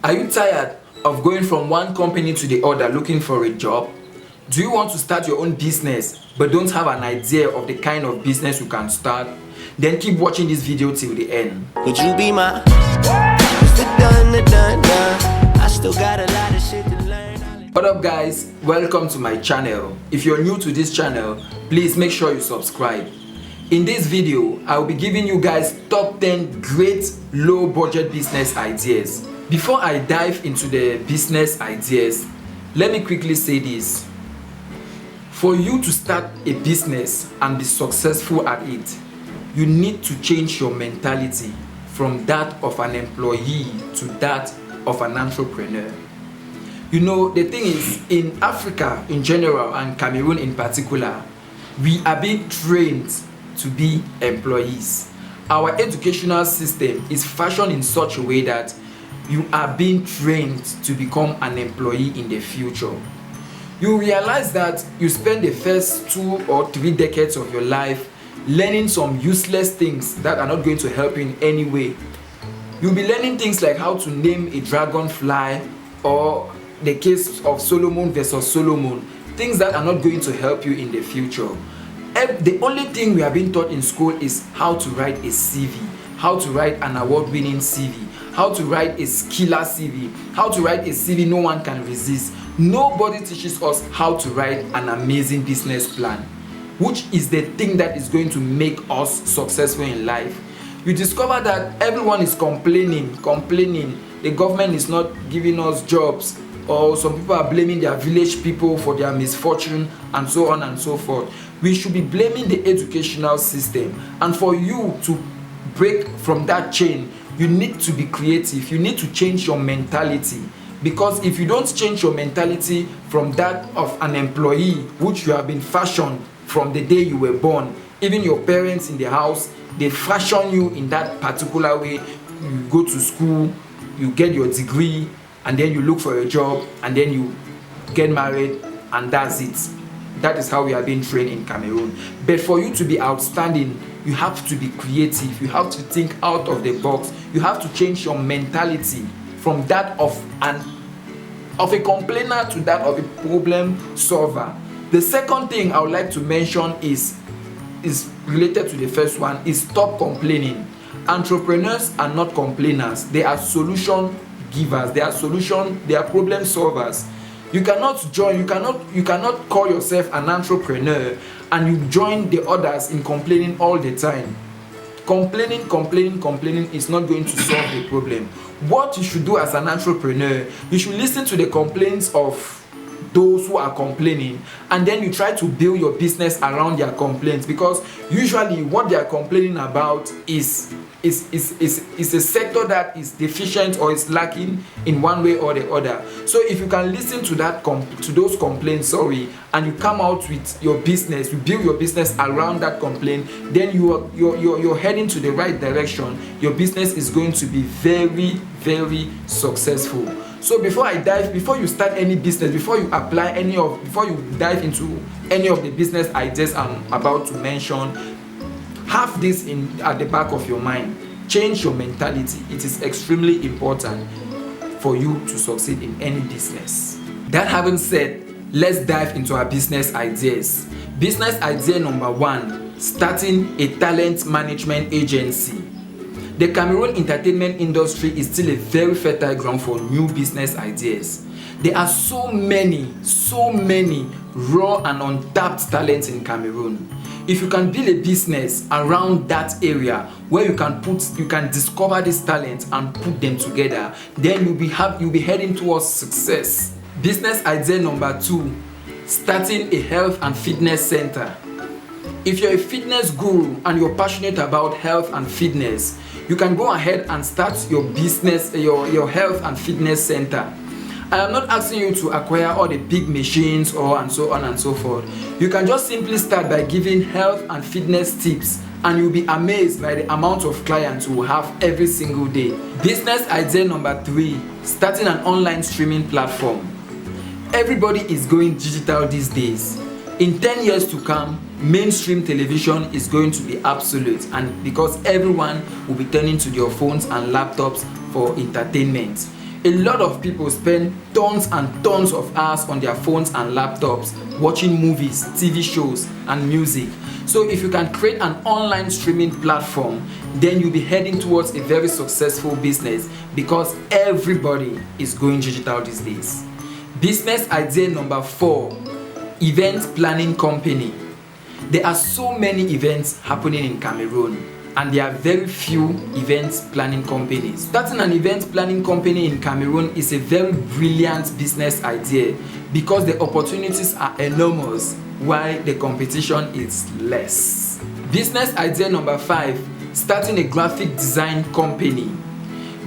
Are you tired of going from one company to the other looking for a job? Do you want to start your own business but don't have an idea of the kind of business you can start? Then keep watching this video till the end. Would you be my I still got a lot of shit to learn. What up guys, welcome to my channel. If you're new to this channel, please make sure you subscribe. In this video, I will be giving you guys top 10 great low budget business ideas. Before I dive into the business ideas, let me quickly say this. For you to start a business and be successful at it, you need to change your mentality from that of an employee to that of an entrepreneur. You know, the thing is, in Africa in general and Cameroon in particular, we are being trained to be employees. Our educational system is fashioned in such a way that you are being trained to become an employee in the future. You realize that you spend the first 2 or 3 decades of your life learning some useless things that are not going to help you in any way. You'll be learning things like how to name a dragonfly, or the case of Solomon versus Solomon, things that are not going to help you in the future. The only thing we are being taught in school is how to write a CV, how to write an award-winning CV, how to write a killer CV, how to write a CV no one can resist. Nobody teaches us how to write an amazing business plan, which is the thing that is going to make us successful in life. You discover that everyone is complaining. The government is not giving us jobs, or some people are blaming their village people for their misfortune, and so on and so forth. We should be blaming the educational system. And for you to break from that chain, you need to be creative. You need to change your mentality. Because if you don't change your mentality from that of an employee, which you have been fashioned from the day you were born, even your parents in the house, they fashion you in that particular way. You go to school, you get your degree, and then you look for a job, and then you get married, and that's it. That is how we are being trained in Cameroon. But for you to be outstanding, you have to be creative. You have to think out of the box. You have to change your mentality from that of a complainer to that of a problem solver. The second thing I would like to mention is related to the first one, is stop complaining. Entrepreneurs are not complainers. They are solution givers. They are problem solvers. You cannot call yourself an entrepreneur and you join the others in complaining all the time. Complaining is not going to solve the problem. What you should do as an entrepreneur, you should listen to the complaints of those who are complaining, and then you try to build your business around their complaints, because usually what they are complaining about is a sector that is deficient or is lacking in one way or the other. So if you can listen to those complaints, and you come out with your business, you build your business around that complaint, then you're heading to the right direction. Your business is going to be very, very successful. So before you start any business, before you dive into any of the business ideas I'm about to mention, have this at the back of your mind. Change your mentality. It is extremely important for you to succeed in any business. That having said, let's dive into our business ideas. Business idea number 1, starting a talent management agency. The Cameroon entertainment industry is still a very fertile ground for new business ideas. There are so many raw and untapped talents in Cameroon. If you can build a business around that area where you can discover these talents and put them together, then you'll be heading towards success. Business idea number 2, starting a health and fitness center. If you're a fitness guru and you're passionate about health and fitness, you can go ahead and start your business, your health and fitness center. I am not asking you to acquire all the big machines and so on and so forth. You can just simply start by giving health and fitness tips, and you'll be amazed by the amount of clients you will have every single day. Business idea number 3, starting an online streaming platform. Everybody is going digital these days. In 10 years to come, mainstream television is going to be absolute, and because everyone will be turning to their phones and laptops for entertainment. A lot of people spend tons and tons of hours on their phones and laptops watching movies, TV shows, and music. So if you can create an online streaming platform, then you'll be heading towards a very successful business, because everybody is going digital these days. Business idea number 4, event planning company. There are so many events happening in Cameroon, and there are very few event planning companies. Starting an event planning company in Cameroon is a very brilliant business idea, because the opportunities are enormous while the competition is less. Business idea number 5, starting a graphic design company.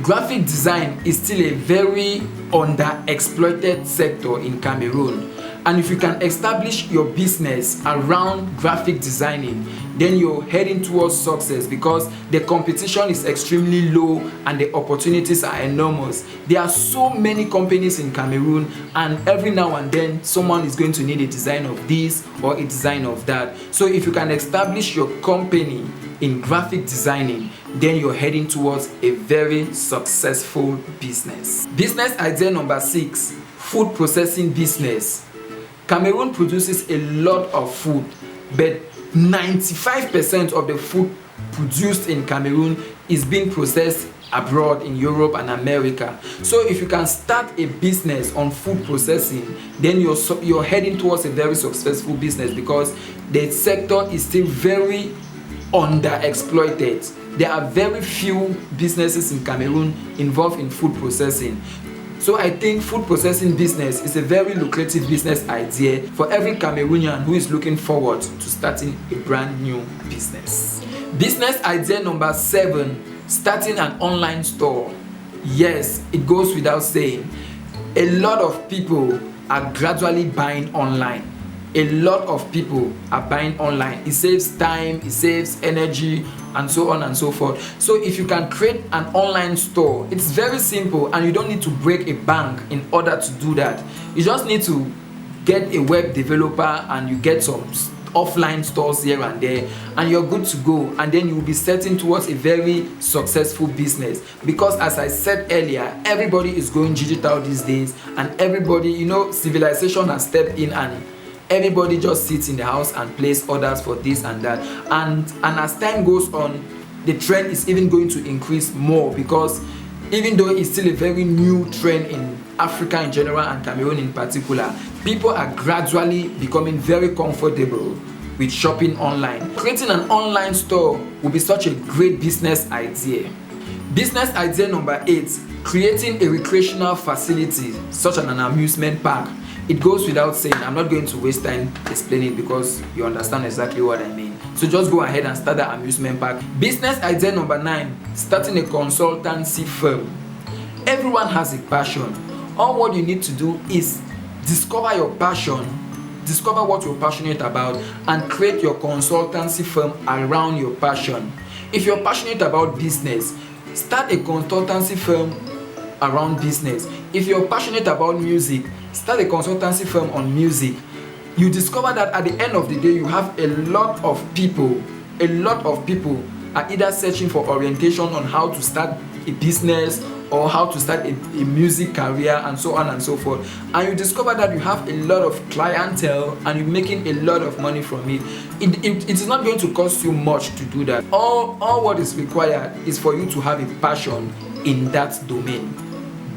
Graphic design is still a very underexploited sector in Cameroon, and if you can establish your business around graphic designing, then you're heading towards success, because the competition is extremely low and the opportunities are enormous. There are so many companies in Cameroon, and every now and then someone is going to need a design of this or a design of that. So if you can establish your company in graphic designing, then you're heading towards a very successful business. Business idea number 6, food processing business. Cameroon produces a lot of food, but 95% of the food produced in Cameroon is being processed abroad in Europe and America. So if you can start a business on food processing, then you're heading towards a very successful business, because the sector is still very underexploited. There are very few businesses in Cameroon involved in food processing. So I think food processing business is a very lucrative business idea for every Cameroonian who is looking forward to starting a brand new business. Business idea number 7, starting an online store. Yes, it goes without saying, a lot of people are gradually buying online. A lot of people are buying online. It saves time, it saves energy, and so on and so forth. So if you can create an online store, it's very simple, and you don't need to break a bank in order to do that. You just need to get a web developer, and you get some offline stores here and there, and you're good to go, and then you'll be setting towards a very successful business. Because as I said earlier, everybody is going digital these days, and everybody, civilization has stepped in, and everybody just sits in the house and places orders for this and that, and as time goes on, the trend is even going to increase more, because even though it's still a very new trend in Africa in general and Cameroon in particular, people are gradually becoming very comfortable with shopping online. Creating an online store will be such a great business idea. Business idea number 8, creating a recreational facility such as an amusement park. It goes without saying, I'm not going to waste time explaining, because you understand exactly what I mean. So just go ahead and start the amusement park. Business idea number 9, starting a consultancy firm. Everyone has a passion. All what you need to do is discover your passion, discover what you're passionate about, and create your consultancy firm around your passion. If you're passionate about business, start a consultancy firm around business. If you're passionate about music, start a consultancy firm on music. You discover that at the end of the day, you have a lot of people are either searching for orientation on how to start a business or how to start a music career, and so on and so forth. And you discover that you have a lot of clientele, and you're making a lot of money from it. It is not going to cost you much to do that. All what is required is for you to have a passion in that domain.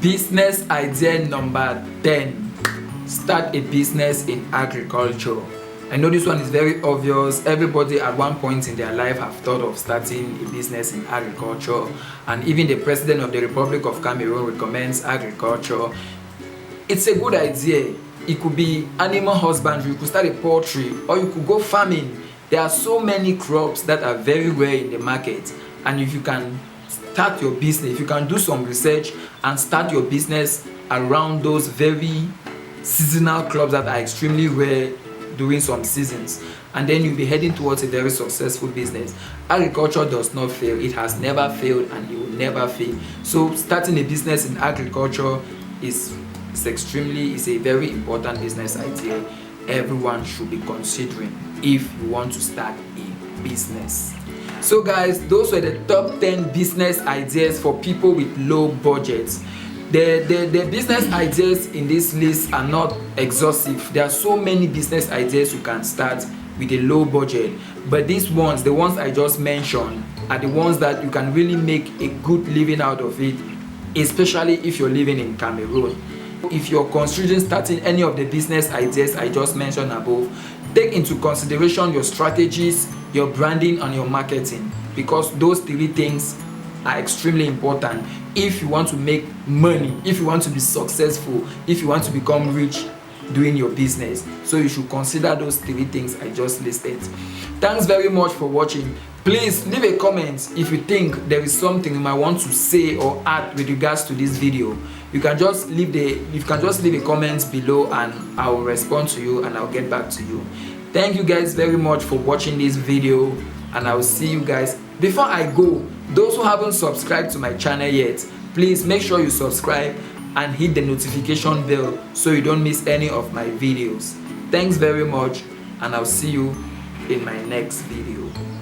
Business idea number 10, start a business in agriculture. I know this one is very obvious. Everybody at one point in their life have thought of starting a business in agriculture, and even the President of the Republic of Cameroon recommends agriculture. It's a good idea. It could be animal husbandry, you could start a poultry, or you could go farming. There are so many crops that are very rare in the market, and if you can start your business, if you can do some research and start your business around those very seasonal crops that are extremely rare during some seasons, and then you'll be heading towards a very successful business. Agriculture does not fail. It has never failed, and it will never fail. So starting a business in agriculture is a very important business idea everyone should be considering if you want to start a business. So guys, those were the top 10 business ideas for people with low budgets. The business ideas in this list are not exhaustive. There are so many business ideas you can start with a low budget, but these ones, the ones I just mentioned, are the ones that you can really make a good living out of it, especially if you're living in Cameroon. If you're considering starting any of the business ideas I just mentioned above, take into consideration your strategies, your branding, and your marketing, because those three things are extremely important if you want to make money, if you want to be successful, if you want to become rich doing your business. So you should consider those three things I just listed. Thanks very much for watching. Please leave a comment if you think there is something you might want to say or add with regards to this video. You can just leave a comment below and I will respond to you and I'll get back to you. Thank you guys very much for watching this video, and I will see you guys. Before I go, those who haven't subscribed to my channel yet, please make sure you subscribe and hit the notification bell so you don't miss any of my videos. Thanks very much, and I'll see you in my next video.